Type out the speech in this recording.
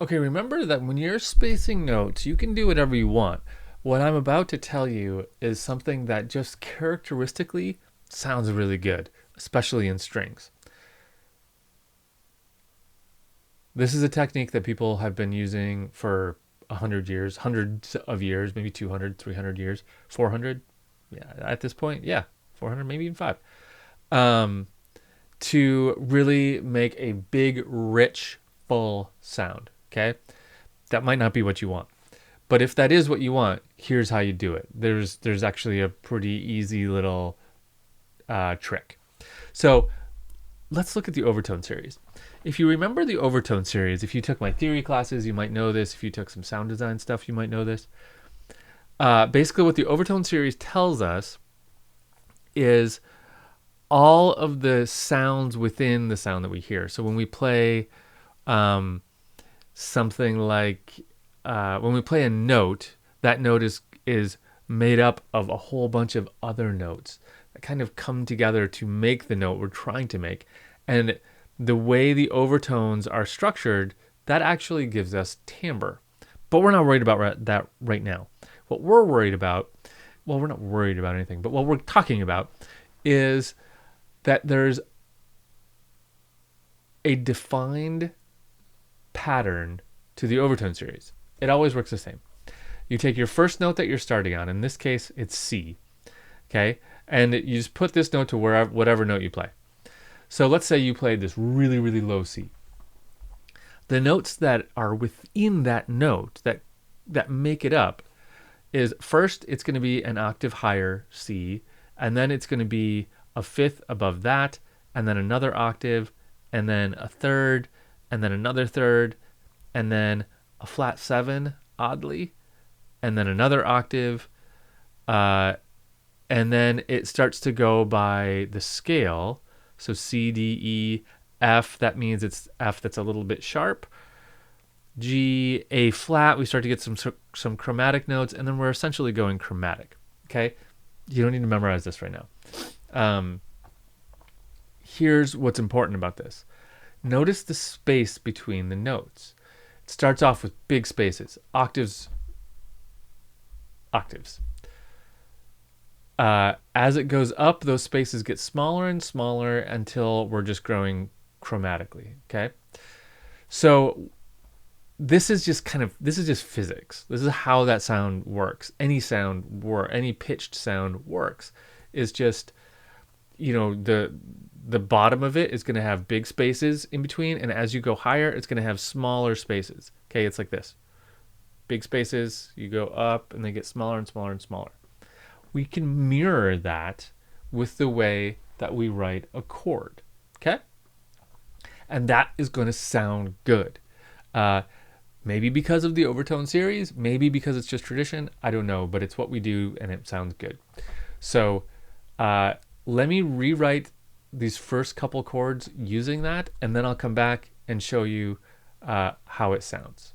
Okay, remember that when you're spacing notes, you can do whatever you want. What I'm about to tell you is something that just characteristically sounds really good, especially in strings. This is a technique that people have been using for 100 years, hundreds of years, maybe 200, 300 years, 400. Yeah, at this point, yeah, 400, maybe even five. Um, to really make a big, rich, full sound. Okay, that might not be what you want, but if that is what you want, here's how you do it. There's actually a pretty easy little trick. So let's look at the overtone series. If you remember the overtone series, if you took my theory classes, you might know this. If you took some sound design stuff, you might know this. Basically, what the overtone series tells us is all of the sounds within the sound that we hear. So when we play something like when we play a note, that note is made up of a whole bunch of other notes that kind of come together to make the note we're trying to make. And the way the overtones are structured, that actually gives us timbre. But we're not worried about that right now. What we're worried about, well, we're not worried about anything, but what we're talking about is that there's a defined pattern to the overtone series. It always works the same. You take your first note that you're starting on. In this case, it's C. Okay? And you just put this note to whatever note you play. So let's say you played this really, really low C. The notes that are within that note that make it up is first it's going to be an octave higher C, and then it's going to be a fifth above that, and then another octave, and then a third, and then another third, and then a flat seven, oddly, and then another octave, and then it starts to go by the scale. So C, D, E, F, that means it's F that's a little bit sharp. G, A flat, we start to get some chromatic notes, and then we're essentially going chromatic. Okay? You don't need to memorize this right now. Here's what's important about this. Notice the space between the notes. It starts off with big spaces, octaves. As it goes up, those spaces get smaller and smaller until we're just growing chromatically. Okay, so this is just physics. This is how that sound works. Any pitched sound works. Is just the bottom of it is going to have big spaces in between, and as you go higher, it's going to have smaller spaces. Okay, it's like this. Big spaces, you go up, and they get smaller and smaller and smaller. We can mirror that with the way that we write a chord. Okay? And that is going to sound good. Maybe because of the overtone series, maybe because it's just tradition, I don't know, but it's what we do and it sounds good. So let me rewrite these first couple chords using that, and then I'll come back and show you how it sounds.